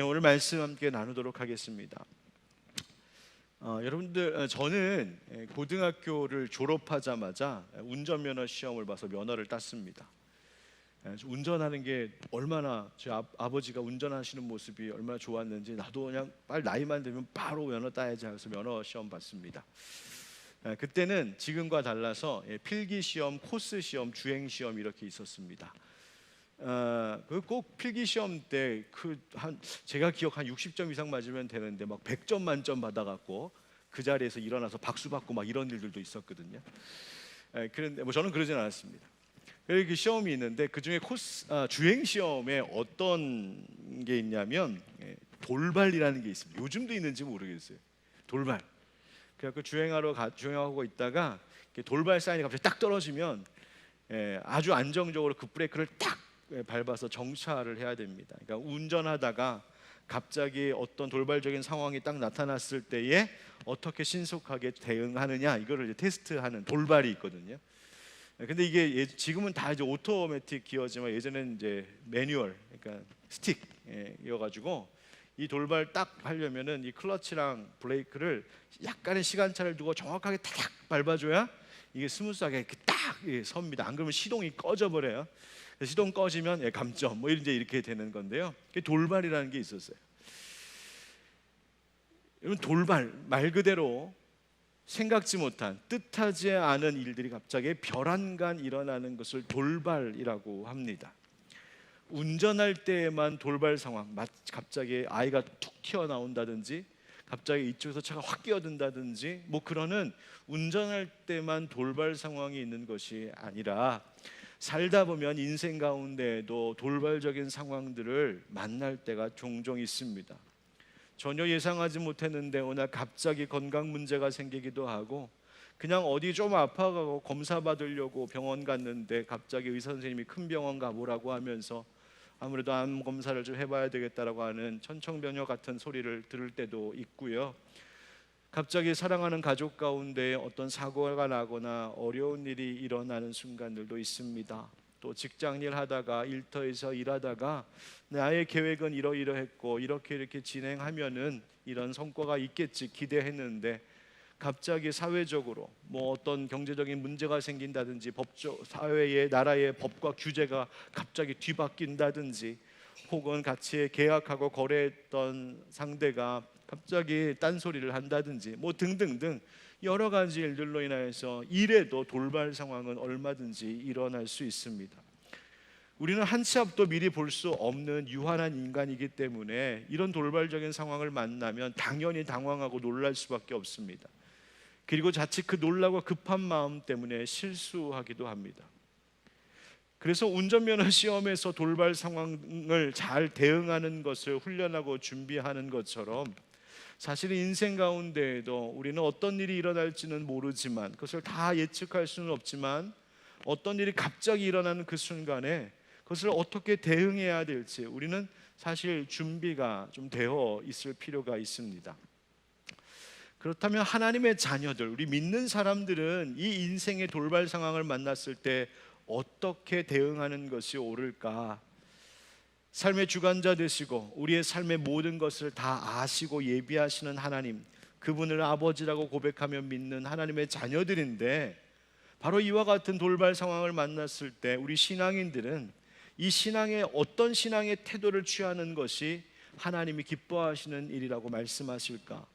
오늘 말씀 함께 나누도록 하겠습니다. 여러분들, 저는 고등학교를 졸업하자마자 운전면허 시험을 봐서 면허를 땄습니다. 운전하는 게 얼마나 저희 아버지가 운전하시는 모습이 얼마나 좋았는지 나도 그냥 빨리 나이만 되면 바로 면허 따야지 해서 면허 시험 봤습니다. 그때는 지금과 달라서 필기 시험, 코스 시험, 주행 시험 이렇게 있었습니다. 꼭 필기 시험 때 제가 기억 한 60점 이상 맞으면 되는데 막 100점 만점 받아갖고 그 자리에서 일어나서 박수 받고 막 이런 일들도 있었거든요. 그런데 저는 그러진 않았습니다. 그 시험이 있는데 그 중에 주행 시험에 어떤 게 있냐면 돌발이라는 게 있습니다. 요즘도 있는지 모르겠어요. 돌발. 그래서 주행하고 있다가 돌발 사인이 갑자기 딱 떨어지면 아주 안정적으로 그 브레이크를 딱 밟아서 정차를 해야 됩니다. 그러니까 운전하다가 갑자기 어떤 돌발적인 상황이 딱 나타났을 때에 어떻게 신속하게 대응하느냐 이거를 테스트하는 돌발이 있거든요. 근데 이게 지금은 다 이제 오토매틱 기어지만 예전에는 이제 매뉴얼, 그러니까 스틱이어가지고 이 돌발 딱 하려면은 이 클러치랑 브레이크를 약간의 시간차를 두고 정확하게 탁 밟아줘야 이게 스무스하게 이렇게 딱 섭니다. 안 그러면 시동이 꺼져버려요. 시동 꺼지면 감점 이제 이렇게 되는 건데요. 돌발이라는 게 있었어요. 여러분, 돌발 말 그대로 생각지 못한 뜻하지 않은 일들이 갑자기 별안간 일어나는 것을 돌발이라고 합니다. 운전할 때에만 돌발 상황, 갑자기 아이가 툭 튀어나온다든지 갑자기 이쪽에서 차가 확 끼어든다든지 그러는 운전할 때만 돌발 상황이 있는 것이 아니라 살다 보면 인생 가운데에도 돌발적인 상황들을 만날 때가 종종 있습니다. 전혀 예상하지 못했는데 어느 날 갑자기 건강 문제가 생기기도 하고, 그냥 어디 좀 아파가고 검사 받으려고 병원 갔는데 갑자기 의사 선생님이 큰 병원 가보라고 하면서 아무래도 암 검사를 좀 해봐야 되겠다라고 하는 천청변효 같은 소리를 들을 때도 있고요. 갑자기 사랑하는 가족 가운데 어떤 사고가 나거나 어려운 일이 일어나는 순간들도 있습니다. 또 직장일 하다가 일터에서 일하다가 나의 계획은 이러이러했고 이렇게 진행하면은 이런 성과가 있겠지 기대했는데 갑자기 사회적으로 어떤 경제적인 문제가 생긴다든지 사회의 나라의 법과 규제가 갑자기 뒤바뀐다든지 혹은 같이 계약하고 거래했던 상대가 갑자기 딴소리를 한다든지 등등등 여러 가지 일들로 인하여서 일에도 돌발 상황은 얼마든지 일어날 수 있습니다. 우리는 한 치 앞도 미리 볼 수 없는 유한한 인간이기 때문에 이런 돌발적인 상황을 만나면 당연히 당황하고 놀랄 수밖에 없습니다. 그리고 자칫 그 놀라고 급한 마음 때문에 실수하기도 합니다. 그래서 운전면허 시험에서 돌발 상황을 잘 대응하는 것을 훈련하고 준비하는 것처럼 사실 인생 가운데에도 우리는 어떤 일이 일어날지는 모르지만 그것을 다 예측할 수는 없지만 어떤 일이 갑자기 일어나는 그 순간에 그것을 어떻게 대응해야 될지 우리는 사실 준비가 좀 되어 있을 필요가 있습니다. 그렇다면 하나님의 자녀들, 우리 믿는 사람들은 이 인생의 돌발 상황을 만났을 때 어떻게 대응하는 것이 옳을까? 삶의 주관자 되시고 우리의 삶의 모든 것을 다 아시고 예비하시는 하나님, 그분을 아버지라고 고백하며 믿는 하나님의 자녀들인데 바로 이와 같은 돌발 상황을 만났을 때 우리 신앙인들은 이 신앙의 어떤 신앙의 태도를 취하는 것이 하나님이 기뻐하시는 일이라고 말씀하실까?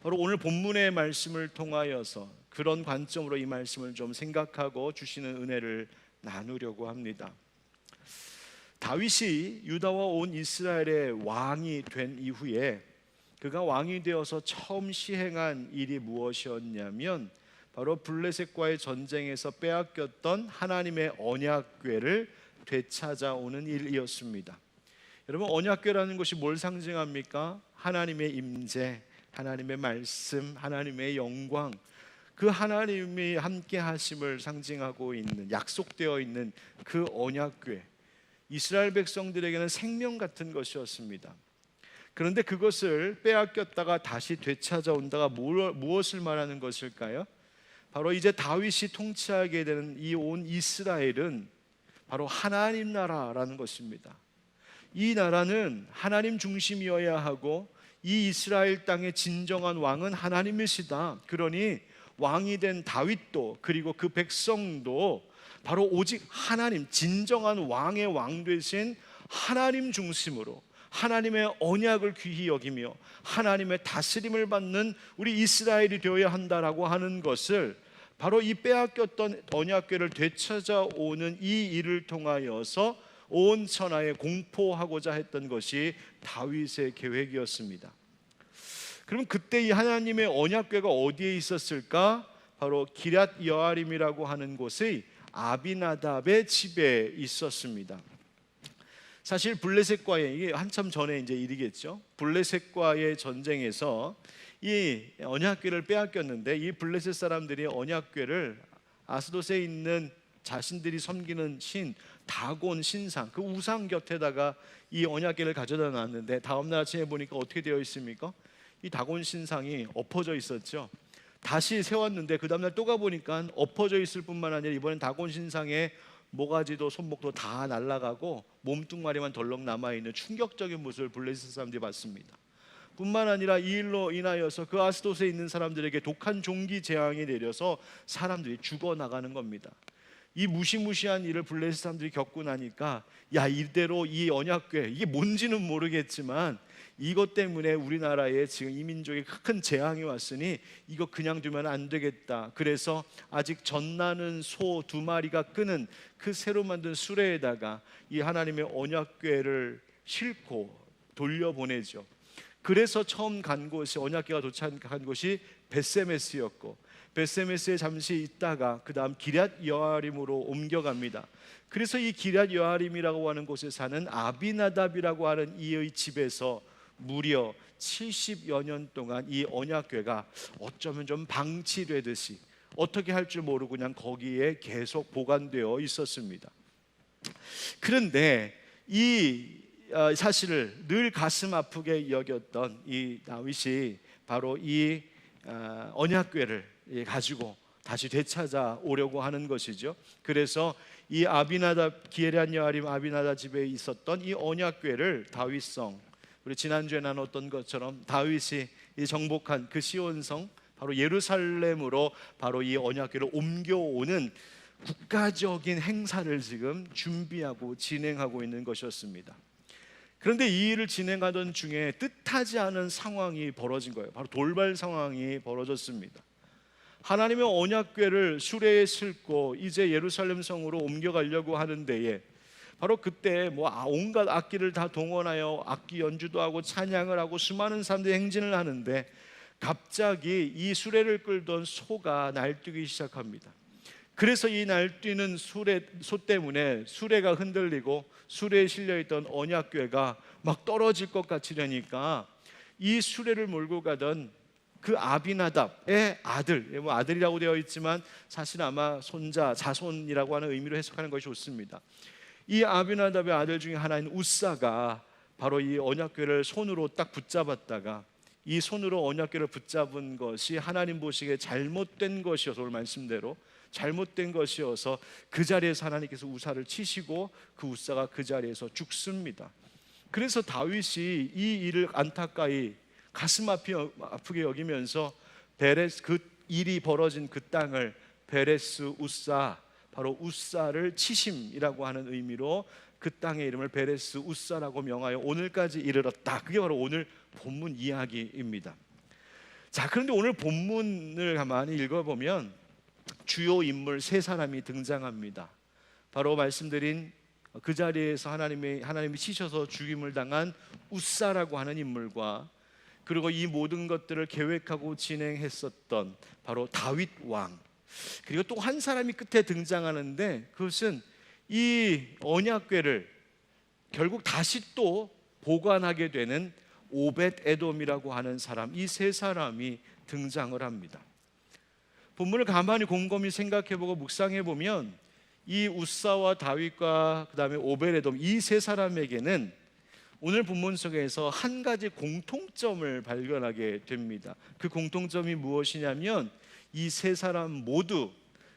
바로 오늘 본문의 말씀을 통하여서 그런 관점으로 이 말씀을 좀 생각하고 주시는 은혜를 나누려고 합니다. 다윗이 유다와 온 이스라엘의 왕이 된 이후에 그가 왕이 되어서 처음 시행한 일이 무엇이었냐면 바로 블레셋과의 전쟁에서 빼앗겼던 하나님의 언약궤를 되찾아오는 일이었습니다. 여러분, 언약궤라는 것이 뭘 상징합니까? 하나님의 임재, 하나님의 말씀, 하나님의 영광, 그 하나님이 함께 하심을 상징하고 있는, 약속되어 있는 그 언약궤, 이스라엘 백성들에게는 생명 같은 것이었습니다. 그런데 그것을 빼앗겼다가 다시 되찾아온다가 무엇을 말하는 것일까요? 바로 이제 다윗이 통치하게 되는 이 온 이스라엘은 바로 하나님 나라라는 것입니다. 이 나라는 하나님 중심이어야 하고 이 이스라엘 땅의 진정한 왕은 하나님이시다. 그러니 왕이 된 다윗도 그리고 그 백성도 바로 오직 하나님, 진정한 왕의 왕 되신 하나님 중심으로 하나님의 언약을 귀히 여기며 하나님의 다스림을 받는 우리 이스라엘이 되어야 한다라고 하는 것을 바로 이 빼앗겼던 언약궤를 되찾아오는 이 일을 통하여서 온 천하에 공포하고자 했던 것이 다윗의 계획이었습니다. 그럼 그때 이 하나님의 언약궤가 어디에 있었을까? 바로 기럇 여아림이라고 하는 곳의 아비나답의 집에 있었습니다. 사실 블레셋과의, 이게 한참 전에 이제 일이겠죠. 블레셋과의 전쟁에서 이 언약궤를 빼앗겼는데 이 블레셋 사람들이 언약궤를 아스돗에 있는 자신들이 섬기는 신 다곤 신상, 그 우상 곁에다가 이 언약궤를 가져다 놨는데 다음날 아침에 보니까 어떻게 되어 있습니까? 이 다곤 신상이 엎어져 있었죠. 다시 세웠는데 그 다음날 또 가보니까 엎어져 있을 뿐만 아니라 이번엔 다곤 신상의 모가지도 손목도 다 날아가고 몸뚱아리만 덜렁 남아있는 충격적인 모습을 블레셋 사람들이 봤습니다. 뿐만 아니라 이 일로 인하여서 그 아스돗에 있는 사람들에게 독한 종기 재앙이 내려서 사람들이 죽어나가는 겁니다. 이 무시무시한 일을 블레셋 사람들이 겪고 나니까 야, 이대로 이 언약궤, 이게 뭔지는 모르겠지만 이것 때문에 우리나라에 지금 이 민족에 큰 재앙이 왔으니 이거 그냥 두면 안 되겠다. 그래서 아직 젖나는 소 2마리가 끄는 그 새로 만든 수레에다가 이 하나님의 언약궤를 싣고 돌려보내죠. 그래서 처음 간 곳이, 언약궤가 도착한 곳이 벳세메스였고 벳세메스에 잠시 있다가 그 다음 기럇 여아림으로 옮겨갑니다. 그래서 이 기럇 여아림이라고 하는 곳에 사는 아비나답이라고 하는 이의 집에서 무려 70여 년 동안 이 언약궤가 어쩌면 좀 방치되듯이 어떻게 할 줄 모르고 그냥 거기에 계속 보관되어 있었습니다. 그런데 이 사실을 늘 가슴 아프게 여겼던 이 다윗이 바로 이 언약궤를 가지고 다시 되찾아오려고 하는 것이죠. 그래서 이 아비나답, 기럇 여아림 아비나답 집에 있었던 이 언약궤를 다윗성, 우리 지난주에 나눴던 것처럼 다윗이 이 정복한 그 시온성 바로 예루살렘으로 바로 이 언약궤를 옮겨오는 국가적인 행사를 지금 준비하고 진행하고 있는 것이었습니다. 그런데 이 일을 진행하던 중에 뜻하지 않은 상황이 벌어진 거예요. 바로 돌발 상황이 벌어졌습니다. 하나님의 언약궤를 수레에 싣고 이제 예루살렘 성으로 옮겨가려고 하는 데에 바로 그때 온갖 악기를 다 동원하여 악기 연주도 하고 찬양을 하고 수많은 사람들이 행진을 하는데 갑자기 이 수레를 끌던 소가 날뛰기 시작합니다. 그래서 이 날뛰는 소 때문에 수레가 흔들리고 수레에 실려있던 언약궤가 막 떨어질 것 같이 되니까 이 수레를 몰고 가던 그 아비나답의 아들, 아들이라고 되어 있지만 사실 아마 손자, 자손이라고 하는 의미로 해석하는 것이 좋습니다. 이 아비나답의 아들 중에 하나인 우사가 바로 이 언약궤를 손으로 딱 붙잡았다가 이 손으로 언약궤를 붙잡은 것이 하나님 보시기에 잘못된 것이어서, 오늘 말씀대로 잘못된 것이어서 그 자리에서 하나님께서 우사를 치시고 그 우사가 그 자리에서 죽습니다. 그래서 다윗이 이 일을 안타까이 가슴 아프게 여기면서 베레스, 그 일이 벌어진 그 땅을 베레스 우사, 바로 우사를 치심이라고 하는 의미로 그 땅의 이름을 베레스 우사라고 명하여 오늘까지 이르렀다. 그게 바로 오늘 본문 이야기입니다. 자, 그런데 오늘 본문을 가만히 읽어보면 주요 인물 3사람이 등장합니다. 바로 말씀드린 그 자리에서 하나님이 치셔서 죽임을 당한 우사라고 하는 인물과 그리고 이 모든 것들을 계획하고 진행했었던 바로 다윗 왕, 그리고 또 한 사람이 끝에 등장하는데 그것은 이 언약궤를 결국 다시 또 보관하게 되는 오벳 에돔이라고 하는 사람, 이 3사람이 등장을 합니다. 본문을 가만히 곰곰이 생각해보고 묵상해보면 이 우사와 다윗과 그 다음에 오벳 에돔, 이 3사람에게는 오늘 본문 속에서 한 가지 공통점을 발견하게 됩니다. 그 공통점이 무엇이냐면 이 3사람 모두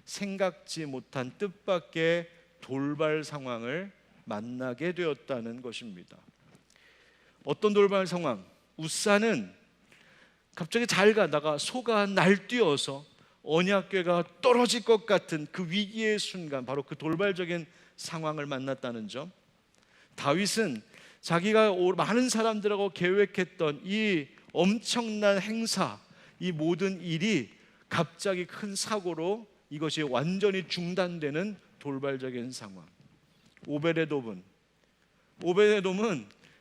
생각지 못한 뜻밖의 돌발 상황을 만나게 되었다는 것입니다. 어떤 돌발 상황? 우사는 갑자기 잘 가다가 소가 날뛰어서 언약궤가 떨어질 것 같은 그 위기의 순간, 바로 그 돌발적인 상황을 만났다는 점. 다윗은 자기가 많은 사람들하고 계획했던 이 엄청난 행사, 이 모든 일이 갑자기 큰 사고로 이것이 완전히 중단되는 돌발적인 상황. 오베데돔은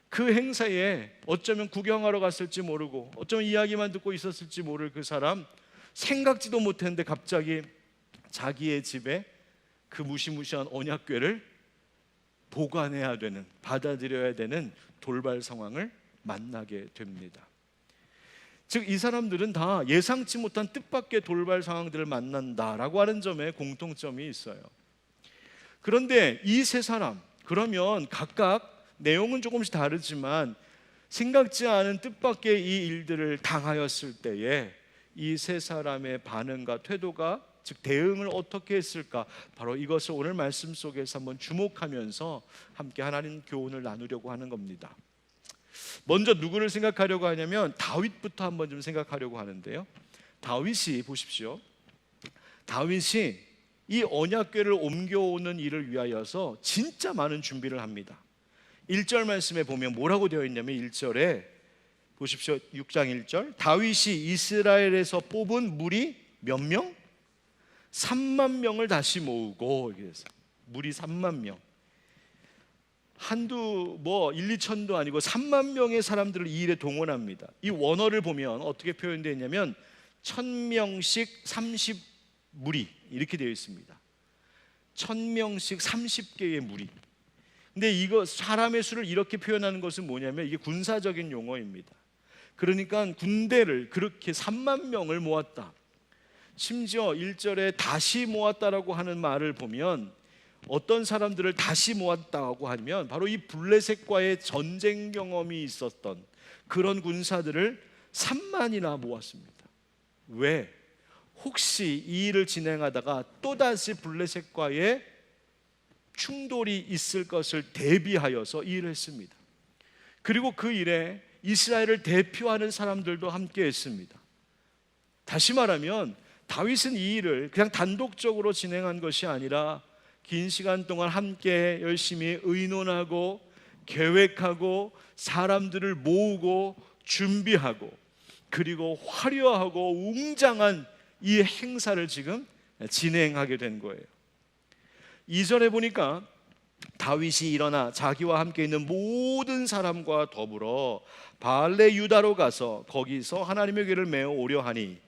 그 행사에 어쩌면 구경하러 갔을지 모르고, 어쩌면 이야기만 듣고 있었을지 모를 그 사람, 생각지도 못했는데 갑자기 자기의 집에 그 무시무시한 언약궤를 보관해야 되는, 받아들여야 되는 돌발 상황을 만나게 됩니다. 즉 이 사람들은 다 예상치 못한 뜻밖의 돌발 상황들을 만난다라고 하는 점에 공통점이 있어요. 그런데 이 세 사람, 그러면 각각 내용은 조금씩 다르지만 생각지 않은 뜻밖의 이 일들을 당하였을 때에 이 세 사람의 반응과 태도가, 즉 대응을 어떻게 했을까, 바로 이것을 오늘 말씀 속에서 한번 주목하면서 함께 하나님 교훈을 나누려고 하는 겁니다. 먼저 누구를 생각하려고 하냐면 다윗부터 한번 좀 생각하려고 하는데요. 다윗이 보십시오. 다윗이 이 언약궤를 옮겨오는 일을 위하여서 진짜 많은 준비를 합니다. 1절 말씀에 보면 뭐라고 되어 있냐면 1절에 보십시오. 6장 1절, 다윗이 이스라엘에서 뽑은 무리 몇 명? 3만 명을 다시 모으고, 이렇게 돼서 무리 3만 명, 한두 1, 2천도 아니고 3만 명의 사람들을 이 일에 동원합니다. 이 원어를 보면 어떻게 표현되어 있냐면 1000명씩 30무리 이렇게 되어 있습니다. 1000명씩 30개의 무리. 근데 이거 사람의 수를 이렇게 표현하는 것은 뭐냐면 이게 군사적인 용어입니다. 그러니까 군대를 그렇게 3만 명을 모았다. 심지어 1절에 다시 모았다라고 하는 말을 보면 어떤 사람들을 다시 모았다고 하면 바로 이 블레셋과의 전쟁 경험이 있었던 그런 군사들을 3만이나 모았습니다. 왜? 혹시 이 일을 진행하다가 또다시 블레셋과의 충돌이 있을 것을 대비하여서 이 일을 했습니다. 그리고 그 일에 이스라엘을 대표하는 사람들도 함께 했습니다. 다시 말하면 다윗은 이 일을 그냥 단독적으로 진행한 것이 아니라 긴 시간 동안 함께 열심히 의논하고 계획하고 사람들을 모으고 준비하고 그리고 화려하고 웅장한 이 행사를 지금 진행하게 된 거예요. 2절에 보니까 다윗이 일어나 자기와 함께 있는 모든 사람과 더불어 바알레 유다로 가서 거기서 하나님의 궤를 메어 오려 하니,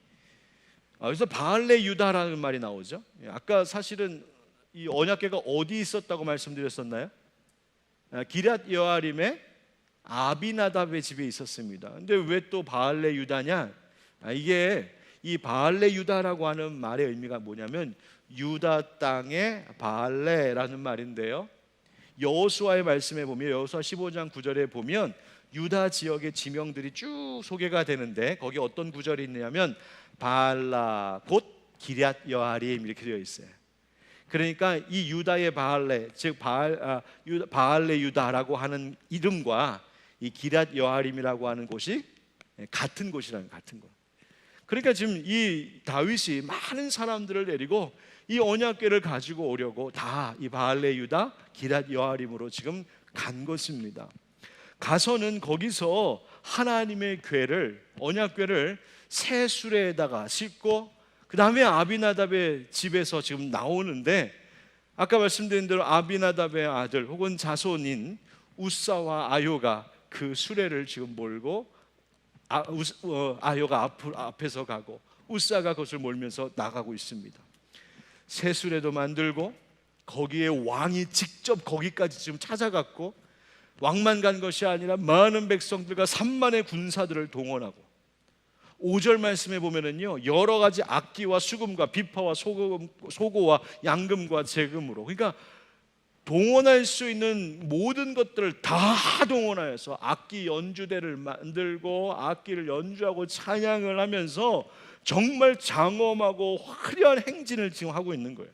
그래서 바알레 유다라는 말이 나오죠. 아까 사실은 이 언약궤가 어디 있었다고 말씀드렸었나요? 기럇 여아림의 아비나답의 집에 있었습니다. 근데 왜 또 바알레 유다냐? 이게 이 바알레 유다라고 하는 말의 의미가 뭐냐면 유다 땅의 바알레라는 말인데요. 여호수아의 말씀에 보면 여호수아 15장 9절에 보면 유다 지역의 지명들이 쭉 소개가 되는데 거기 어떤 구절이 있냐면 바알라 곧 기럇 여아림 이렇게 되어 있어요. 그러니까 이 유다의 바알레, 즉 바알레 유다라고 하는 이름과 이 기럇 여아림이라고 하는 곳이 같은 곳이라는, 같은 곳. 그러니까 지금 이 다윗이 많은 사람들을 데리고 이 언약궤를 가지고 오려고 다 이 바알레 유다 기럇 여아림으로 지금 간 것입니다. 가서는 거기서 하나님의 궤를, 언약궤를 새 수레에다가 싣고 그 다음에 아비나답의 집에서 지금 나오는데, 아까 말씀드린 대로 아비나답의 아들 혹은 자손인 우사와 아요가 그 수레를 지금 몰고 아요가 앞에서 가고 우사가 그것을 몰면서 나가고 있습니다. 새 수레도 만들고 거기에 왕이 직접 거기까지 지금 찾아갔고, 왕만 간 것이 아니라 많은 백성들과 3만의 군사들을 동원하고, 5절 말씀에 보면은요 여러 가지 악기와 수금과 비파와 소고와 양금과 제금으로, 그러니까 동원할 수 있는 모든 것들을 다 동원하여서 악기 연주대를 만들고 악기를 연주하고 찬양을 하면서 정말 장엄하고 화려한 행진을 지금 하고 있는 거예요.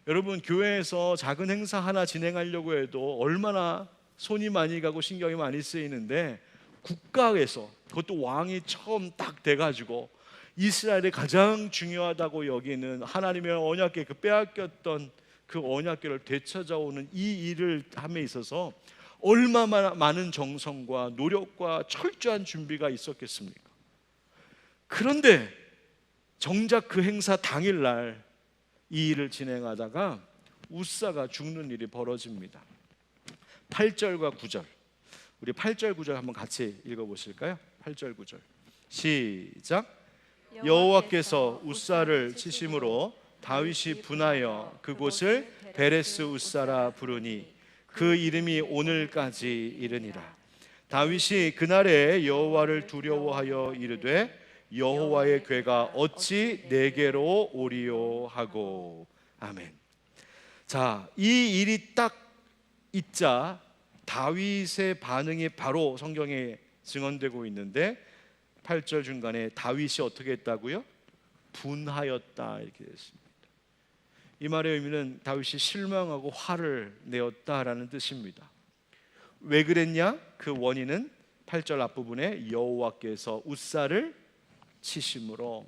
여러분, 교회에서 작은 행사 하나 진행하려고 해도 얼마나 손이 많이 가고 신경이 많이 쓰이는데, 국가에서, 그것도 왕이 처음 딱 돼가지고 이스라엘이 가장 중요하다고 여기는 하나님의 언약궤, 그 빼앗겼던 그 언약궤를 되찾아오는 이 일을 함에 있어서 얼마나 많은 정성과 노력과 철저한 준비가 있었겠습니까? 그런데 정작 그 행사 당일날 이 일을 진행하다가 우사가 죽는 일이 벌어집니다. 8절과 9절, 우리 8절 9절 한번 같이 읽어보실까요? 8절 9절 시작. 여호와께서 우사를 치심으로 다윗이 분하여 그곳을 베레스 우사라 부르니 그 이름이 오늘까지 이르니라. 다윗이 그날에 여호와를 두려워하여 이르되 여호와의 궤가 어찌 내게로 오리요 하고. 아멘. 자, 이 일이 딱 있자 다윗의 반응이 바로 성경에 증언되고 있는데, 8절 중간에 다윗이 어떻게 했다고요? 분하였다 이렇게 됐습니다. 이 말의 의미는 다윗이 실망하고 화를 내었다라는 뜻입니다. 왜 그랬냐? 그 원인은 8절 앞부분에 여호와께서 우사를 치심으로.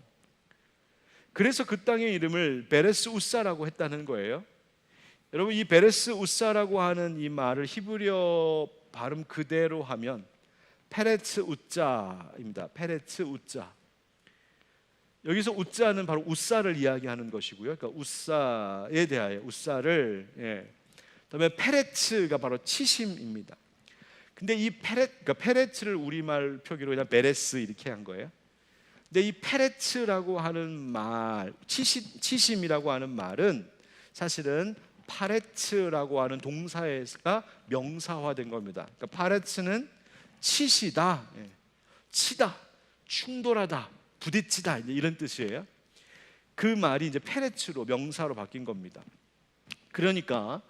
그래서 그 땅의 이름을 베레스 우사라고 했다는 거예요. 여러분, 이 베레스 우사라고 하는 이 말을 히브리어 발음 그대로 하면 페레츠 우자입니다. 페레츠 우자. 여기서 우자는 바로 우사를 이야기하는 것이고요. 그러니까 우사에 대하여 우사를, 그다음에 페레츠가 바로 치심입니다. 근데 이 그러니까 페레츠를 우리말 표기로 그냥 베레스 이렇게 한 거예요. 근데 이 페레츠라고 하는 말, 치심이라고 하는 말은 사실은 파레츠라고 하는 동사가 명사화된 겁니다. 그러니까 파레츠는 치시다, 치다, 충돌하다, 부딪히다 이런 뜻이에요. 그 말이 이제 페레츠로 명사로 바뀐 겁니다. 그러니까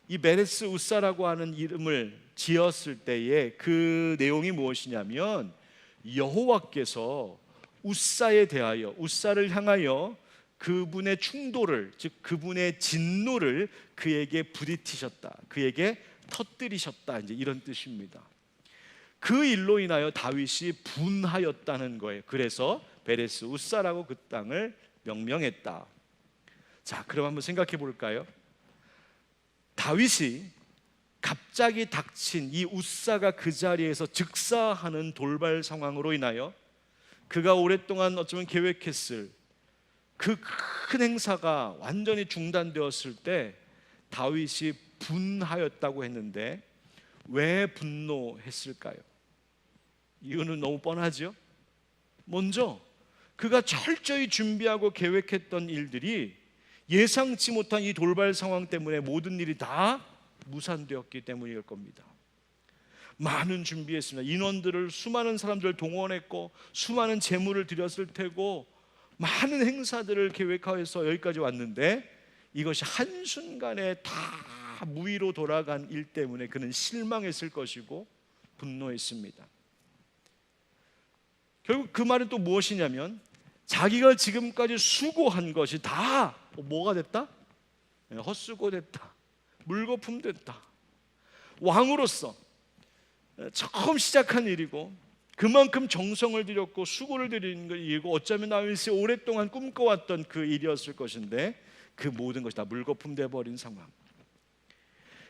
이 베레스 우사라고 하는 이름을 지었을 때에 그 내용이 무엇이냐면 여호와께서 우사에 대하여, 우사를 향하여 그분의 충돌을, 즉 그분의 진노를 그에게 부딪히셨다, 그에게 터뜨리셨다, 이제 이런 뜻입니다. 그 일로 인하여 다윗이 분하였다는 거예요. 그래서 베레스 우사라고 그 땅을 명명했다. 자, 그럼 한번 생각해 볼까요? 다윗이 갑자기 닥친 이 우사가 그 자리에서 즉사하는 돌발 상황으로 인하여 그가 오랫동안 어쩌면 계획했을 그 큰 행사가 완전히 중단되었을 때 다윗이 분하였다고 했는데, 왜 분노했을까요? 이유는 너무 뻔하죠. 먼저 그가 철저히 준비하고 계획했던 일들이 예상치 못한 이 돌발 상황 때문에 모든 일이 다 무산되었기 때문일 겁니다. 많은 준비했습니다. 인원들을, 수많은 사람들을 동원했고 수많은 재물을 드렸을 테고 많은 행사들을 계획하여서 여기까지 왔는데 이것이 한순간에 다 무위로 돌아간 일 때문에 그는 실망했을 것이고 분노했습니다. 결국 그 말은 또 무엇이냐면 자기가 지금까지 수고한 것이 다 뭐가 됐다? 헛수고 됐다, 물거품 됐다. 왕으로서 처음 시작한 일이고 그만큼 정성을 들였고 수고를 들인 일이고 어쩌면 다윗이 오랫동안 꿈꿔왔던 그 일이었을 것인데 그 모든 것이 다 물거품 돼버린 상황.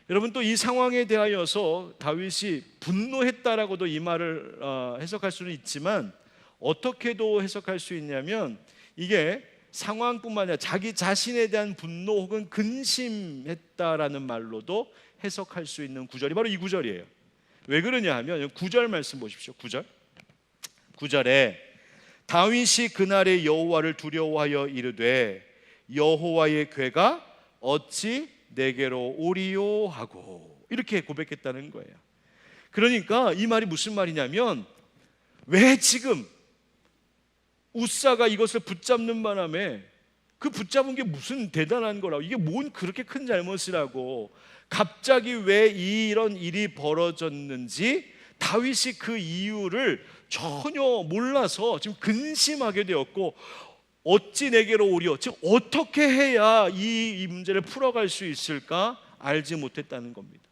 여러분, 또 이 상황에 대하여서 다윗이 분노했다라고도 이 말을 해석할 수는 있지만 어떻게도 해석할 수 있냐면 이게 상황뿐만 아니라 자기 자신에 대한 분노 혹은 근심했다라는 말로도 해석할 수 있는 구절이 바로 이 구절이에요. 왜 그러냐 하면 9절 말씀 보십시오. 9절에 다윗이 그날에 여호와를 두려워하여 이르되 여호와의 궤가 어찌 내게로 오리요 하고, 이렇게 고백했다는 거예요. 그러니까 이 말이 무슨 말이냐면 왜 지금 우사가 이것을 붙잡는 바람에 그 붙잡은 게 무슨 대단한 거라고, 이게 뭔 그렇게 큰 잘못이라고, 갑자기 왜 이런 일이 벌어졌는지 다윗이 그 이유를 전혀 몰라서 지금 근심하게 되었고 어찌 내게로 오리오, 즉 어떻게 해야 이 문제를 풀어갈 수 있을까 알지 못했다는 겁니다.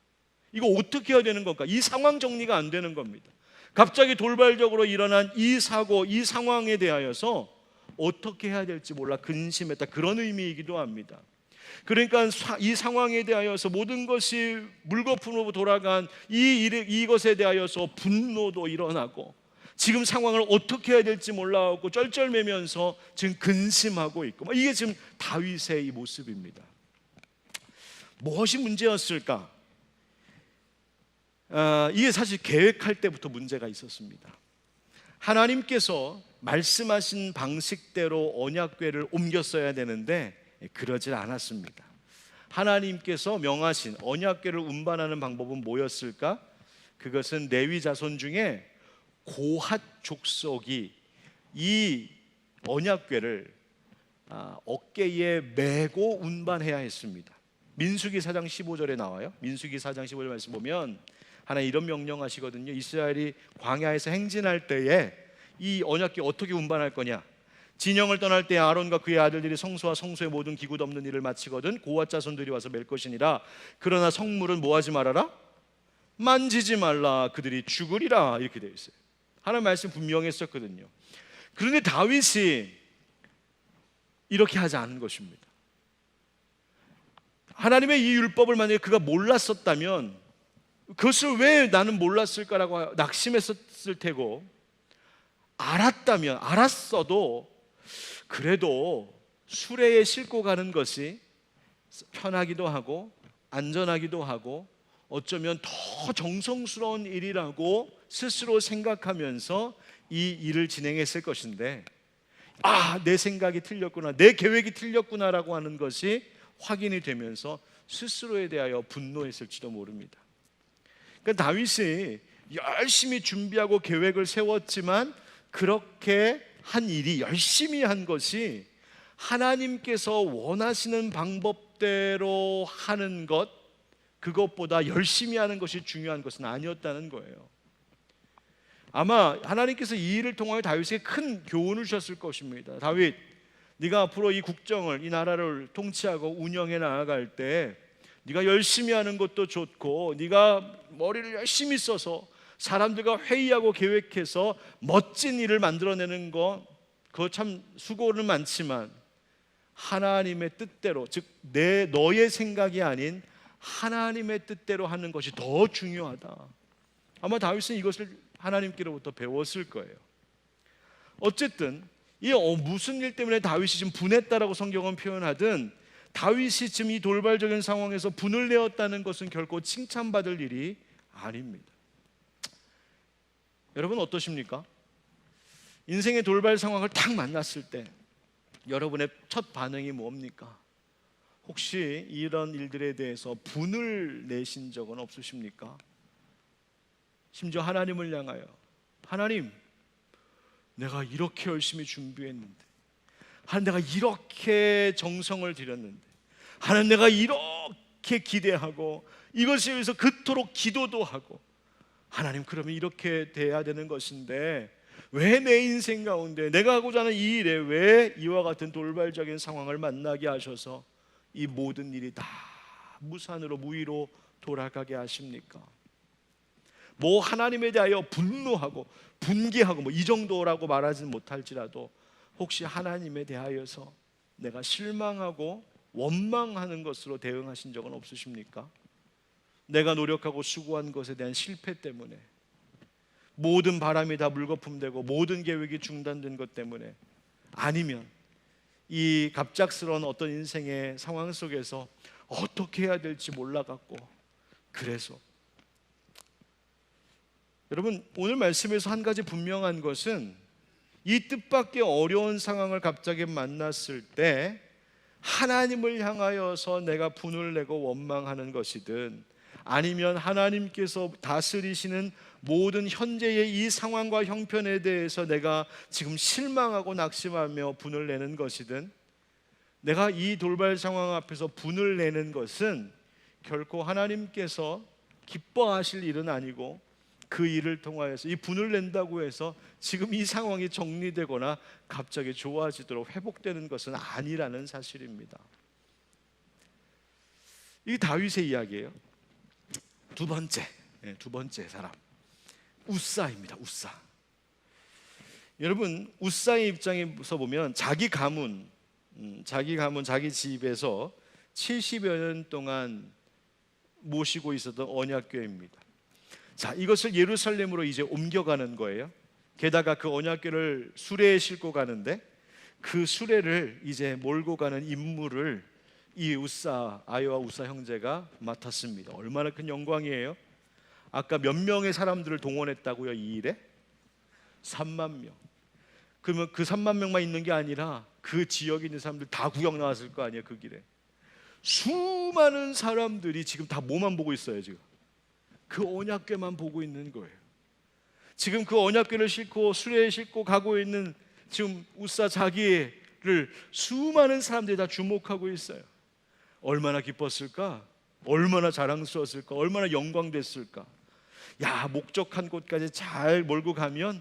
이거 어떻게 해야 되는 건가? 이 상황 정리가 안 되는 겁니다. 갑자기 돌발적으로 일어난 이 사고, 이 상황에 대하여서 어떻게 해야 될지 몰라 근심했다, 그런 의미이기도 합니다. 그러니까 이 상황에 대하여서 모든 것이 물거품으로 돌아간 이것에 대하여서 분노도 일어나고 지금 상황을 어떻게 해야 될지 몰라하고 쩔쩔매면서 지금 근심하고 있고, 이게 지금 다윗의 이 모습입니다. 무엇이 문제였을까? 이게 사실 계획할 때부터 문제가 있었습니다. 하나님께서 말씀하신 방식대로 언약궤를 옮겼어야 되는데 그러질 않았습니다. 하나님께서 명하신 언약궤를 운반하는 방법은 뭐였을까? 그것은 레위 자손 중에 고핫 족속이 이 언약궤를 어깨에 메고 운반해야 했습니다. 민수기 4장 15절에 나와요. 민수기 4장 15절 말씀 보면 하나님 이런 명령하시거든요. 이스라엘이 광야에서 행진할 때에 이 언약궤 어떻게 운반할 거냐? 진영을 떠날 때 아론과 그의 아들들이 성소와 성소의 모든 기구 덮는 일을 마치거든 고핫 자손들이 와서 맬 것이니라. 그러나 성물은 뭐하지 말아라? 만지지 말라. 그들이 죽으리라. 이렇게 되어 있어요. 하나님 말씀 분명했었거든요. 그런데 다윗이 이렇게 하지 않은 것입니다. 하나님의 이 율법을 만약에 그가 몰랐었다면 그것을 왜 나는 몰랐을까라고 낙심했었을 테고, 알았어도 그래도 수레에 싣고 가는 것이 편하기도 하고 안전하기도 하고 어쩌면 더 정성스러운 일이라고 스스로 생각하면서 이 일을 진행했을 것인데, 내 생각이 틀렸구나, 내 계획이 틀렸구나라고 하는 것이 확인이 되면서 스스로에 대하여 분노했을지도 모릅니다. 그러니까 다윗이 열심히 준비하고 계획을 세웠지만 그렇게 한 일이, 열심히 한 것이 하나님께서 원하시는 방법대로 하는 것, 그것보다 열심히 하는 것이 중요한 것은 아니었다는 거예요. 아마 하나님께서 이 일을 통하여 다윗에게 큰 교훈을 주셨을 것입니다. 다윗, 네가 앞으로 이 국정을, 이 나라를 통치하고 운영해 나아갈 때 네가 열심히 하는 것도 좋고, 네가 머리를 열심히 써서 사람들과 회의하고 계획해서 멋진 일을 만들어내는 거, 그거 참 수고는 많지만 하나님의 뜻대로, 즉 너의 생각이 아닌 하나님의 뜻대로 하는 것이 더 중요하다. 아마 다윗은 이것을 하나님께로부터 배웠을 거예요. 어쨌든 이 무슨 일 때문에 다윗이 지금 분했다라고 성경은 표현하든, 다윗이 지금 이 돌발적인 상황에서 분을 내었다는 것은 결코 칭찬받을 일이 아닙니다. 여러분 어떠십니까? 인생의 돌발 상황을 딱 만났을 때 여러분의 첫 반응이 뭡니까? 혹시 이런 일들에 대해서 분을 내신 적은 없으십니까? 심지어 하나님을 향하여, 하나님, 내가 이렇게 열심히 준비했는데, 하나님, 내가 이렇게 정성을 들였는데, 하나님, 내가 이렇게 기대하고 이것에 위해서 그토록 기도도 하고, 하나님, 그러면 이렇게 돼야 되는 것인데 왜 내 인생 가운데 내가 하고자 하는 이 일에 왜 이와 같은 돌발적인 상황을 만나게 하셔서 이 모든 일이 다 무산으로, 무의로 돌아가게 하십니까? 뭐 하나님에 대하여 분노하고 분개하고 이 정도라고 말하지는 못할지라도 혹시 하나님에 대하여서 내가 실망하고 원망하는 것으로 대응하신 적은 없으십니까? 내가 노력하고 수고한 것에 대한 실패 때문에, 모든 바람이 다 물거품되고 모든 계획이 중단된 것 때문에, 아니면 이 갑작스러운 어떤 인생의 상황 속에서 어떻게 해야 될지 몰라갖고 그래서. 여러분, 오늘 말씀에서 한 가지 분명한 것은 이 뜻밖의 어려운 상황을 갑자기 만났을 때 하나님을 향하여서 내가 분을 내고 원망하는 것이든, 아니면 하나님께서 다스리시는 모든 현재의 이 상황과 형편에 대해서 내가 지금 실망하고 낙심하며 분을 내는 것이든, 내가 이 돌발 상황 앞에서 분을 내는 것은 결코 하나님께서 기뻐하실 일은 아니고 그 일을 통하여서 이 분을 낸다고 해서 지금 이 상황이 정리되거나 갑자기 좋아지도록 회복되는 것은 아니라는 사실입니다. 이 다윗의 이야기예요. 두 번째 사람 우사입니다. 우사. 여러분, 우사의 입장에서 보면 자기 가문, 자기 집에서 70여 년 동안 모시고 있었던 언약궤입니다. 자, 이것을 예루살렘으로 이제 옮겨가는 거예요. 게다가 그 언약궤를 수레에 싣고 가는데 그 수레를 이제 몰고 가는 임무를 이 아이와 우사 형제가 맡았습니다. 얼마나 큰 영광이에요. 아까 몇 명의 사람들을 동원했다고요? 이 일에? 3만 명. 그러면 그 3만 명만 있는 게 아니라 그 지역에 있는 사람들 다 구경 나왔을 거 아니에요. 그 길에 수많은 사람들이 지금 다 뭐만 보고 있어요? 지금 그 언약궤만 보고 있는 거예요. 지금 그 언약궤를 싣고 수레에 싣고 가고 있는 지금 우사 자기를 수많은 사람들이 다 주목하고 있어요. 얼마나 기뻤을까? 얼마나 자랑스러웠을까? 얼마나 영광됐을까? 야, 목적한 곳까지 잘 몰고 가면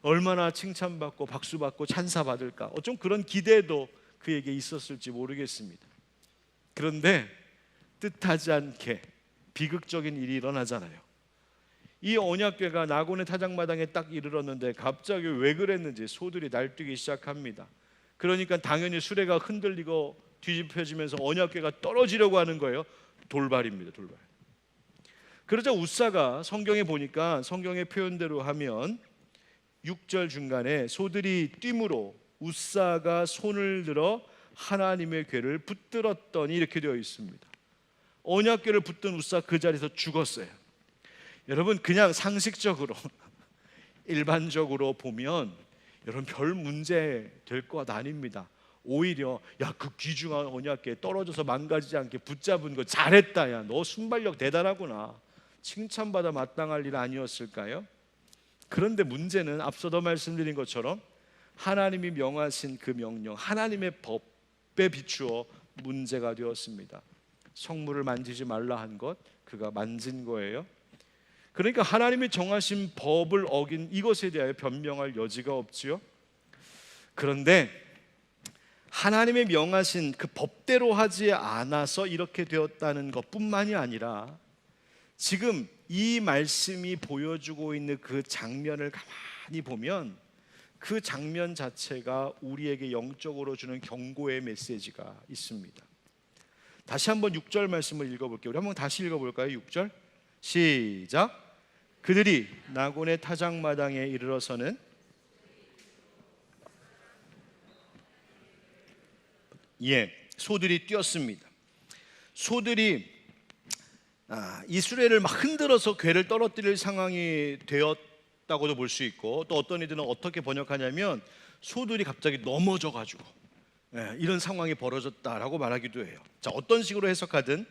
얼마나 칭찬받고 박수받고 찬사받을까? 어쩜 그런 기대도 그에게 있었을지 모르겠습니다. 그런데 뜻하지 않게 비극적인 일이 일어나잖아요. 이 언약궤가 나곤의 타작마당에 딱 이르렀는데 갑자기 왜 그랬는지 소들이 날뛰기 시작합니다. 그러니까 당연히 수레가 흔들리고 뒤집혀지면서 언약궤가 떨어지려고 하는 거예요. 돌발입니다. 돌발. 그러자 우사가 성경에 보니까 성경의 표현대로 하면 6절 중간에 소들이 뛰므로 우사가 손을 들어 하나님의 궤를 붙들었더니 이렇게 되어 있습니다. 언약궤를 붙든 우사 그 자리에서 죽었어요. 여러분, 그냥 상식적으로 일반적으로 보면 여러분 별 문제 될 것 아닙니다. 오히려 야, 그 귀중한 언약궤 떨어져서 망가지지 않게 붙잡은 거 잘했다. 야, 너 순발력 대단하구나. 칭찬받아 마땅할 일 아니었을까요? 그런데 문제는 앞서도 말씀드린 것처럼 하나님이 명하신 그 명령, 하나님의 법에 비추어 문제가 되었습니다. 성물을 만지지 말라 한 것, 그가 만진 거예요. 그러니까 하나님이 정하신 법을 어긴 이것에 대하여 변명할 여지가 없지요. 그런데 하나님의 명하신 그 법대로 하지 않아서 이렇게 되었다는 것뿐만이 아니라 지금 이 말씀이 보여주고 있는 그 장면을 가만히 보면 그 장면 자체가 우리에게 영적으로 주는 경고의 메시지가 있습니다. 다시 한번 6절 말씀을 읽어볼게요. 우리 한번 다시 읽어볼까요? 6절 시작. 그들이 나곤의 타작마당에 이르러서는 소들이 뛰었습니다. 소들이 이 수레를 막 흔들어서 궤를 떨어뜨릴 상황이 되었다고도 볼 수 있고, 또 어떤 이들은 어떻게 번역하냐면 소들이 갑자기 넘어져가지고 이런 상황이 벌어졌다라고 말하기도 해요. 자, 어떤 식으로 해석하든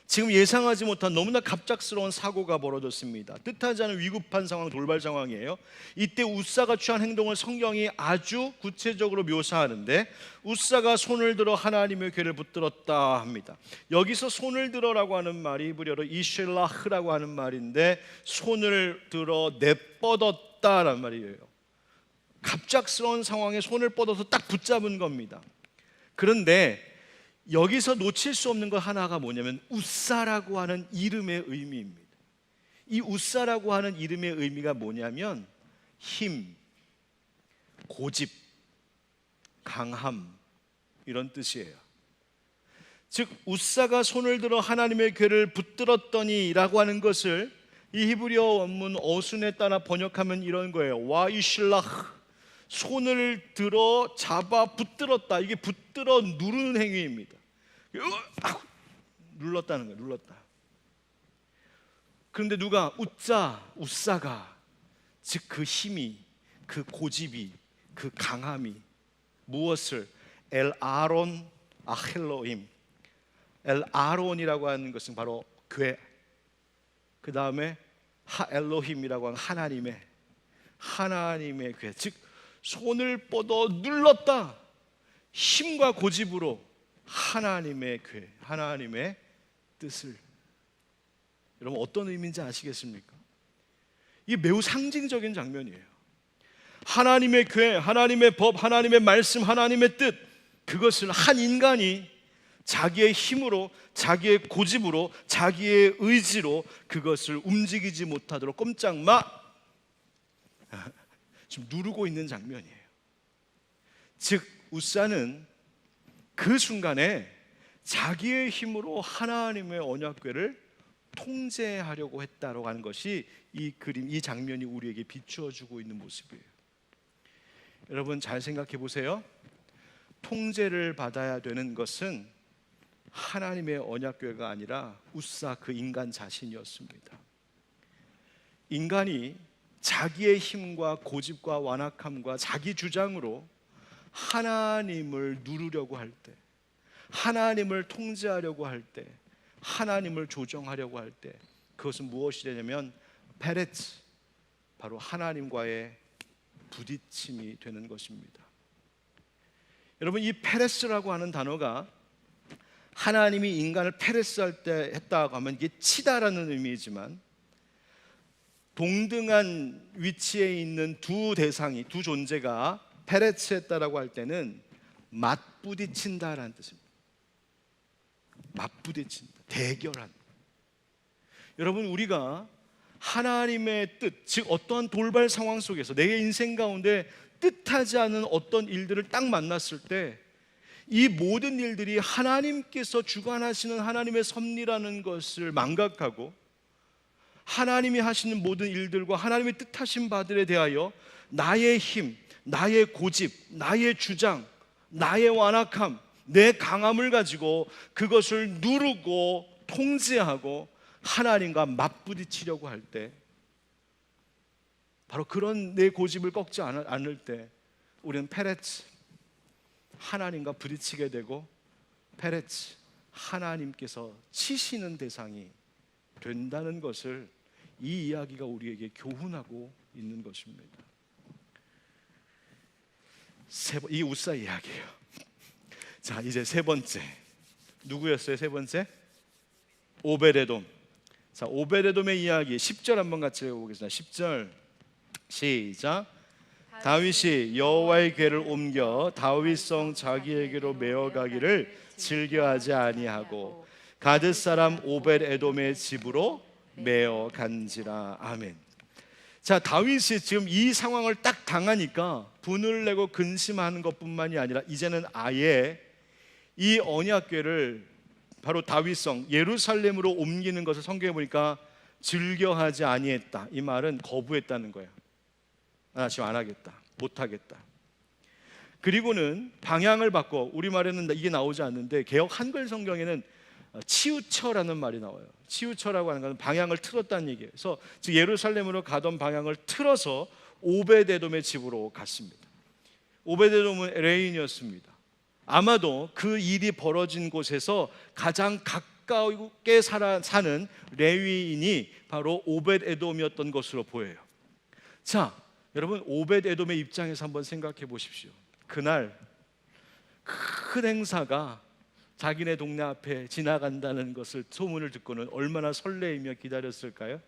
지금 예상하지 못한 너무나 갑작스러운 사고가 벌어졌습니다. 뜻하지 않은 위급한 상황, 돌발 상황이에요. 이때 우사가 취한 행동을 성경이 아주 구체적으로 묘사하는데 우사가 손을 들어 하나님의 궤를 붙들었다 합니다. 여기서 손을 들어라고 하는 말이 히브리어로 이쉘라흐라고 하는 말인데 손을 들어 내뻗었다라는 말이에요. 갑작스러운 상황에 손을 뻗어서 딱 붙잡은 겁니다. 그런데 여기서 놓칠 수 없는 것 하나가 뭐냐면 우사라고 하는 이름의 의미입니다. 이 우사라고 하는 이름의 의미가 뭐냐면 힘, 고집, 강함 이런 뜻이에요. 즉 우사가 손을 들어 하나님의 궤를 붙들었더니 라고 하는 것을 이 히브리어 원문 어순에 따라 번역하면 이런 거예요. 와이실라흐, 손을 들어 잡아 붙들었다. 이게 붙들어 누르는 행위입니다. 눌렀다는 거예요. 눌렀다. 그런데 누가 우사가 즉 그 힘이, 그 고집이, 그 강함이 무엇을 엘 아론 아헬로임, 엘 아론이라고 하는 것은 바로 궤, 그 다음에 하엘로힘이라고 하는 하나님의 궤, 즉 손을 뻗어 눌렀다. 힘과 고집으로 하나님의 궤, 하나님의 뜻을. 여러분 어떤 의미인지 아시겠습니까? 이 매우 상징적인 장면이에요. 하나님의 교회, 하나님의 법, 하나님의 말씀, 하나님의 뜻, 그것을 한 인간이 자기의 힘으로, 자기의 고집으로, 자기의 의지로 그것을 움직이지 못하도록 꼼짝마 지금 누르고 있는 장면이에요. 즉 우사는 그 순간에 자기의 힘으로 하나님의 언약궤를 통제하려고 했다라고 하는 것이 이 그림, 이 장면이 우리에게 비추어 주고 있는 모습이에요. 여러분 잘 생각해 보세요. 통제를 받아야 되는 것은 하나님의 언약궤가 아니라 우사 그 인간 자신이었습니다. 인간이 자기의 힘과 고집과 완악함과 자기 주장으로 하나님을 누르려고 할 때, 하나님을 통제하려고 할 때, 하나님을 조정하려고 할 때, 그것은 무엇이 되냐면 페레츠, 바로 하나님과의 부딪힘이 되는 것입니다. 여러분 이 페레스라고 하는 단어가 하나님이 인간을 페레스할 때 했다고 하면 이게 치다라는 의미이지만, 동등한 위치에 있는 두 대상이, 두 존재가 페레츠했다라고 할 때는 맞부딪힌다라는 뜻입니다. 맞부딪힌다, 대결한. 여러분 우리가 하나님의 뜻, 즉 어떠한 돌발 상황 속에서 내 인생 가운데 뜻하지 않은 어떤 일들을 딱 만났을 때 이 모든 일들이 하나님께서 주관하시는 하나님의 섭리라는 것을 망각하고 하나님이 하시는 모든 일들과 하나님의 뜻하신 바들에 대하여 나의 힘, 나의 고집, 나의 주장, 나의 완악함, 내 강함을 가지고 그것을 누르고 통제하고 하나님과 맞부딪히려고 할 때, 바로 그런 내 고집을 꺾지 않을 때 우리는 페레츠, 하나님과 부딪히게 되고 페레츠, 하나님께서 치시는 대상이 된다는 것을 이 이야기가 우리에게 교훈하고 있는 것입니다. 이 우사 이야기예요. 자, 이제 세 번째 누구였어요? 세 번째 오베데돔. 자, 오베데돔의 이야기 10절 한번 같이 읽어보겠습니다. 10절 시작. 다윗이 여호와의 궤를 옮겨 다윗성 자기에게로 메어가기를 즐겨하지 아니하고 가드 사람 오벳에돔의 집으로 메어 간지라. 아멘. 자, 다윗이 지금 이 상황을 딱 당하니까 분을 내고 근심하는 것뿐만이 아니라 이제는 아예 이 언약궤를 바로 다윗성 예루살렘으로 옮기는 것을 성경에 보니까 즐겨하지 아니했다. 이 말은 거부했다는 거예요. 나 지금 안 하겠다, 못 하겠다. 그리고는 방향을 바꿔, 우리말에는 이게 나오지 않는데 개역 한글 성경에는 치우쳐라는 말이 나와요. 치우쳐라고 하는 것은 방향을 틀었다는 얘기예요. 그래서 즉 예루살렘으로 가던 방향을 틀어서 오베데돔의 집으로 갔습니다. 오베데돔은 레인이었습니다. 아마도 그 일이 벌어진 곳에서 가장 가깝게 사는 레위인이 바로 오벳에돔이었던 것으로 보여요. 자, 여러분 오벳에돔의 입장에서 한번 생각해 보십시오. 그날 큰 행사가 자기네 동네 앞에 지나간다는 것을 소문을 듣고는 얼마나 설레이며 기다렸을까요?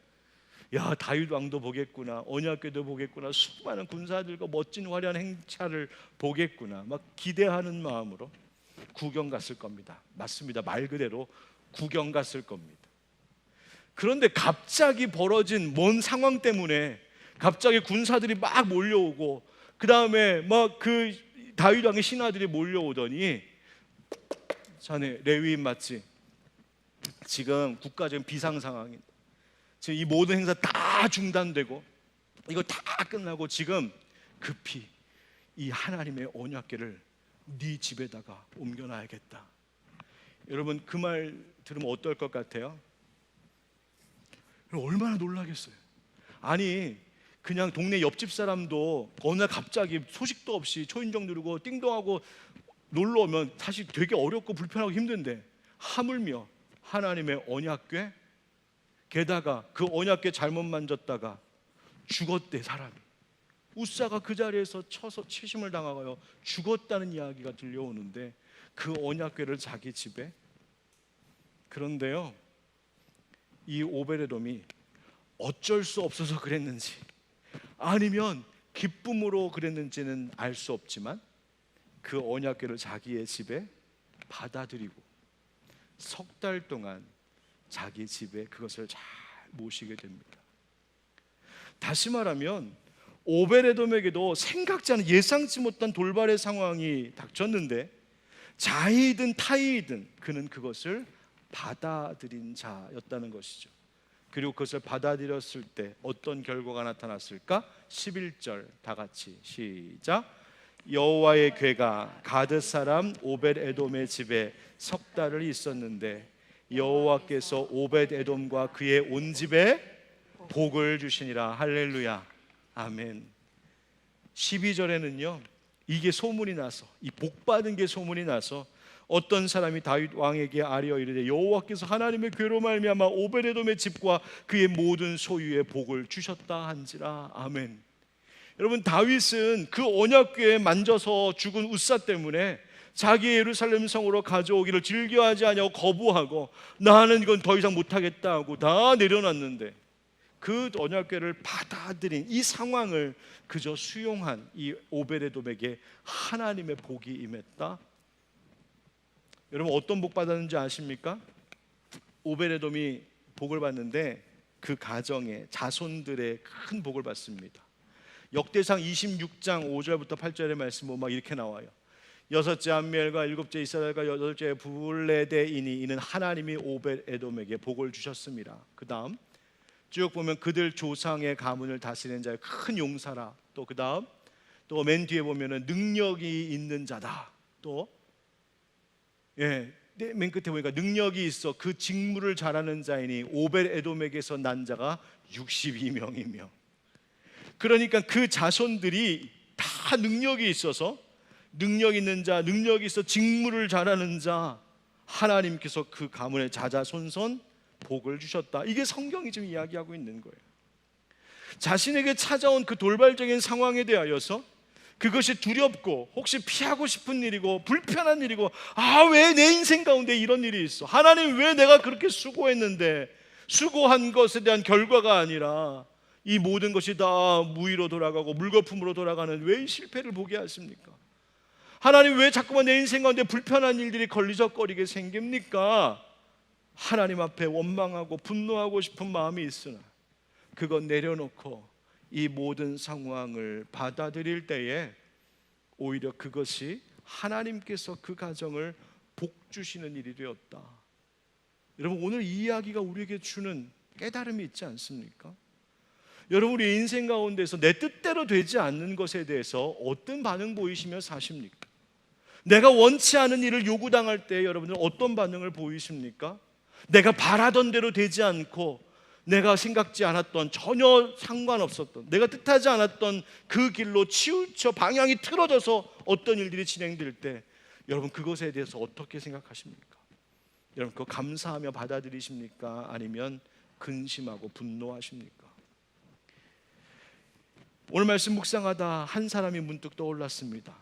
야, 다윗 왕도 보겠구나, 언약궤도 보겠구나, 수많은 군사들과 멋진 화려한 행차를 보겠구나, 막 기대하는 마음으로 구경 갔을 겁니다. 맞습니다. 말 그대로 구경 갔을 겁니다. 그런데 갑자기 벌어진 뭔 상황 때문에 갑자기 군사들이 막 몰려오고 그 다음에 막 그 다윗 왕의 신하들이 몰려오더니, 자네 레위인 맞지? 지금 국가적인 비상 상황입니다. 지금 이 모든 행사 다 중단되고 이거 다 끝나고 지금 급히 이 하나님의 언약궤를 네 집에다가 옮겨놔야겠다. 여러분 그 말 들으면 어떨 것 같아요? 얼마나 놀라겠어요. 아니 그냥 동네 옆집 사람도 어느 날 갑자기 소식도 없이 초인종 누르고 띵동하고 놀러 오면 사실 되게 어렵고 불편하고 힘든데, 하물며 하나님의 언약궤, 게다가 그 언약궤 잘못 만졌다가 죽었대 사람이. 우사가 그 자리에서 쳐서 치심을 당하여 죽었다는 이야기가 들려오는데 그 언약궤를 자기 집에. 그런데요, 이 오베데돔이 어쩔 수 없어서 그랬는지 아니면 기쁨으로 그랬는지는 알 수 없지만 그 언약궤를 자기의 집에 받아들이고 석 달 동안 자기 집에 그것을 잘 모시게 됩니다. 다시 말하면 오베데돔에게도 생각지 않은 예상치 못한 돌발의 상황이 닥쳤는데 자의든 타의든 그는 그것을 받아들인 자였다는 것이죠. 그리고 그것을 받아들였을 때 어떤 결과가 나타났을까? 11절 다 같이 시작. 여호와의 궤가 가드 사람 오벳에돔의 집에 석 달을 있었는데 여호와께서 오벳에돔과 그의 온 집에 복을 주시니라. 할렐루야, 아멘. 12절에는요 이게 소문이 나서, 이 복받은 게 소문이 나서 어떤 사람이 다윗 왕에게 아뢰어 이르되 여호와께서 하나님의 궤로 말미암아 오벳에돔의 집과 그의 모든 소유에 복을 주셨다 한지라. 아멘. 여러분, 다윗은 그 언약궤에 만져서 죽은 웃사 때문에 자기 예루살렘 성으로 가져오기를 즐겨하지 아니하고 거부하고 나는 이건 더 이상 못하겠다 하고 다 내려놨는데 그 언약궤를 받아들인 이 상황을 그저 수용한 이 오벳에돔에게 하나님의 복이 임했다. 여러분, 어떤 복 받았는지 아십니까? 오벳에돔이 복을 받는데 그 가정의 자손들의 큰 복을 받습니다. 역대상 26장 5절부터 8절의 말씀 보면 막 이렇게 나와요. 여섯째 암미엘과 일곱째 이스라엘과 여덟째 블레데이니 이는 하나님이 오벳에돔에게 복을 주셨습니다. 그 다음 쭉 보면 그들 조상의 가문을 다스리는 자의 큰 용사라. 또 그 다음 또 맨 뒤에 보면은 능력이 있는 자다. 또 맨 끝에 보니까 능력이 있어 그 직무를 잘하는 자이니 오벳에돔에게서 난 자가 62명이며 그러니까 그 자손들이 다 능력이 있어서 능력 있는 자, 능력이 있어 직무를 잘하는 자, 하나님께서 그 가문의 자자손손 복을 주셨다. 이게 성경이 지금 이야기하고 있는 거예요. 자신에게 찾아온 그 돌발적인 상황에 대하여서 그것이 두렵고 혹시 피하고 싶은 일이고 불편한 일이고 왜 내 인생 가운데 이런 일이 있어? 하나님 왜 내가 그렇게 수고했는데 수고한 것에 대한 결과가 아니라 이 모든 것이 다 무의로 돌아가고 물거품으로 돌아가는 왜 이 실패를 보게 하십니까? 하나님 왜 자꾸만 내 인생 가운데 불편한 일들이 걸리적거리게 생깁니까? 하나님 앞에 원망하고 분노하고 싶은 마음이 있으나 그건 내려놓고 이 모든 상황을 받아들일 때에 오히려 그것이 하나님께서 그 가정을 복 주시는 일이 되었다. 여러분, 오늘 이 이야기가 우리에게 주는 깨달음이 있지 않습니까? 여러분, 우리 인생 가운데서 내 뜻대로 되지 않는 것에 대해서 어떤 반응 보이시며 사십니까? 내가 원치 않은 일을 요구당할 때 여러분들은 어떤 반응을 보이십니까? 내가 바라던 대로 되지 않고 내가 생각지 않았던, 전혀 상관없었던, 내가 뜻하지 않았던 그 길로 치우쳐 방향이 틀어져서 어떤 일들이 진행될 때 여러분 그것에 대해서 어떻게 생각하십니까? 여러분 그거 감사하며 받아들이십니까? 아니면 근심하고 분노하십니까? 오늘 말씀 묵상하다 한 사람이 문득 떠올랐습니다.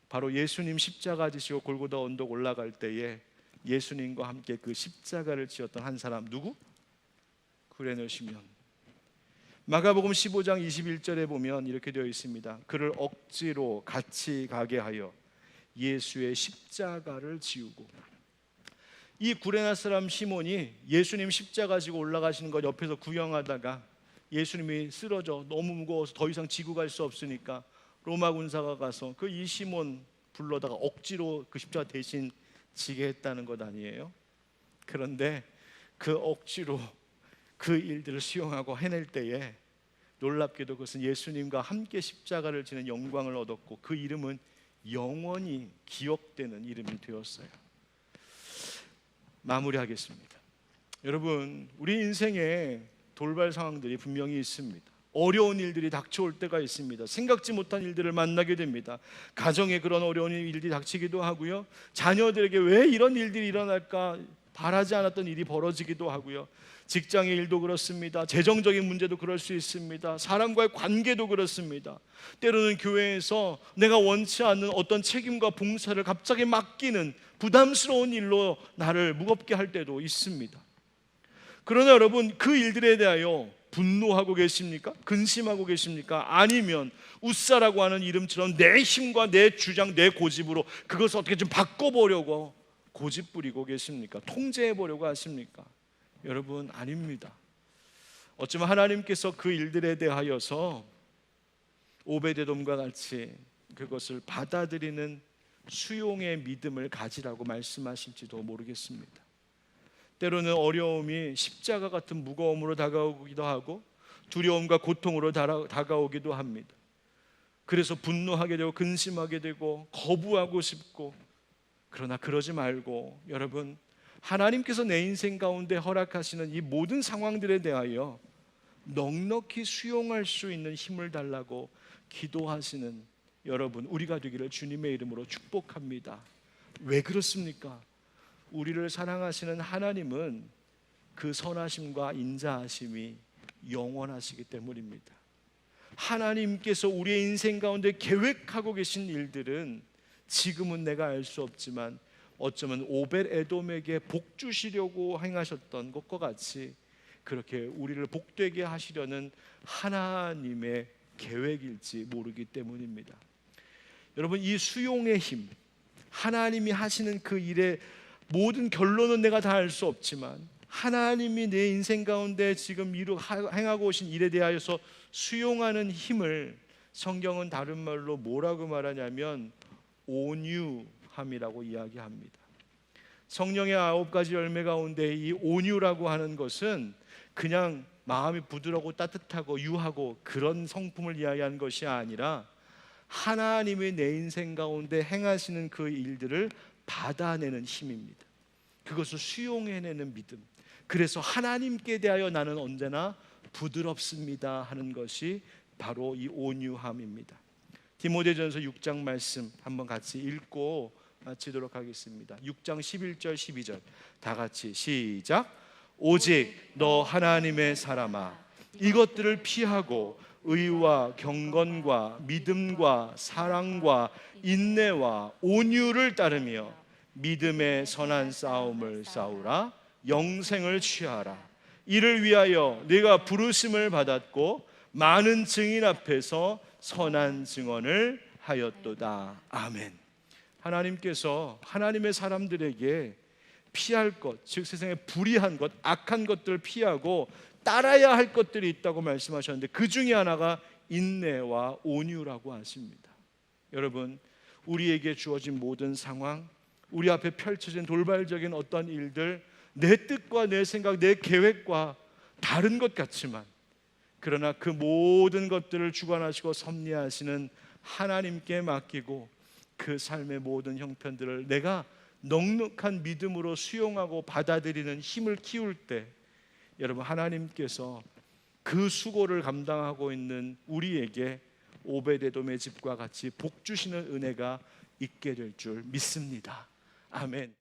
바로 예수님 십자가 지시고 골고다 언덕 올라갈 때에 예수님과 함께 그 십자가를 지었던 한 사람, 누구? 구레네 시몬. 마가복음 15장 21절에 보면 이렇게 되어 있습니다. 그를 억지로 같이 가게 하여 예수의 십자가를 지우고. 이 구레네 사람 시몬이 예수님 십자가 지고 올라가시는 것 옆에서 구경하다가 예수님이 쓰러져 너무 무거워서 더 이상 지고 갈 수 없으니까 로마 군사가 가서 그 이 시몬 불러다가 억지로 그 십자가 대신 지게 했다는 것 아니에요? 그런데 그 억지로 그 일들을 수용하고 해낼 때에 놀랍게도 그것은 예수님과 함께 십자가를 지는 영광을 얻었고 그 이름은 영원히 기억되는 이름이 되었어요. 마무리하겠습니다. 여러분, 우리 인생에 돌발 상황들이 분명히 있습니다. 어려운 일들이 닥쳐올 때가 있습니다. 생각지 못한 일들을 만나게 됩니다. 가정에 그런 어려운 일들이 닥치기도 하고요. 자녀들에게 왜 이런 일들이 일어날까 바라지 않았던 일이 벌어지기도 하고요. 직장의 일도 그렇습니다. 재정적인 문제도 그럴 수 있습니다. 사람과의 관계도 그렇습니다. 때로는 교회에서 내가 원치 않는 어떤 책임과 봉사를 갑자기 맡기는 부담스러운 일로 나를 무겁게 할 때도 있습니다. 그러나 여러분, 그 일들에 대하여 분노하고 계십니까? 근심하고 계십니까? 아니면 웃사라고 하는 이름처럼 내 힘과 내 주장, 내 고집으로 그것을 어떻게 좀 바꿔보려고 고집 부리고 계십니까? 통제해보려고 하십니까? 여러분, 아닙니다. 어쩌면 하나님께서 그 일들에 대하여서 오베데돔과 같이 그것을 받아들이는 수용의 믿음을 가지라고 말씀하실지도 모르겠습니다. 때로는 어려움이 십자가 같은 무거움으로 다가오기도 하고 두려움과 고통으로 다가오기도 합니다. 그래서 분노하게 되고 근심하게 되고 거부하고 싶고, 그러나 그러지 말고 여러분, 하나님께서 내 인생 가운데 허락하시는 이 모든 상황들에 대하여 넉넉히 수용할 수 있는 힘을 달라고 기도하시는 여러분, 우리가 되기를 주님의 이름으로 축복합니다. 왜 그렇습니까? 우리를 사랑하시는 하나님은 그 선하심과 인자하심이 영원하시기 때문입니다. 하나님께서 우리의 인생 가운데 계획하고 계신 일들은 지금은 내가 알 수 없지만 어쩌면 오벳에돔에게 복 주시려고 행하셨던 것과 같이 그렇게 우리를 복되게 하시려는 하나님의 계획일지 모르기 때문입니다. 여러분, 이 수용의 힘, 하나님이 하시는 그 일의 모든 결론은 내가 다 알 수 없지만 하나님이 내 인생 가운데 지금 행하고 오신 일에 대하여서 수용하는 힘을 성경은 다른 말로 뭐라고 말하냐면 온유함이라고 이야기합니다. 성령의 9가지 열매 가운데 이 온유라고 하는 것은 그냥 마음이 부드럽고 따뜻하고 유하고 그런 성품을 이야기하는 것이 아니라 하나님이 내 인생 가운데 행하시는 그 일들을 받아내는 힘입니다. 그것을 수용해내는 믿음. 그래서 하나님께 대하여 나는 언제나 부드럽습니다 하는 것이 바로 이 온유함입니다. 디모데전서 6장 말씀 한번 같이 읽고 마치도록 하겠습니다. 6장 11절 12절 다 같이 시작. 오직 너 하나님의 사람아, 이것들을 피하고 의와 경건과 믿음과 사랑과 인내와 온유를 따르며 믿음의 선한 싸움을 싸우라. 영생을 취하라. 이를 위하여 네가 부르심을 받았고 많은 증인 앞에서 선한 증언을 하였도다. 아멘. 하나님께서 하나님의 사람들에게 피할 것, 즉 세상에 불의한 것, 악한 것들을 피하고 따라야 할 것들이 있다고 말씀하셨는데 그 중에 하나가 인내와 온유라고 하십니다. 여러분, 우리에게 주어진 모든 상황, 우리 앞에 펼쳐진 돌발적인 어떤 일들, 내 뜻과 내 생각, 내 계획과 다른 것 같지만 그러나 그 모든 것들을 주관하시고 섭리하시는 하나님께 맡기고 그 삶의 모든 형편들을 내가 넉넉한 믿음으로 수용하고 받아들이는 힘을 키울 때 여러분, 하나님께서 그 수고를 감당하고 있는 우리에게 오베데돔의 집과 같이 복 주시는 은혜가 있게 될 줄 믿습니다. 아멘.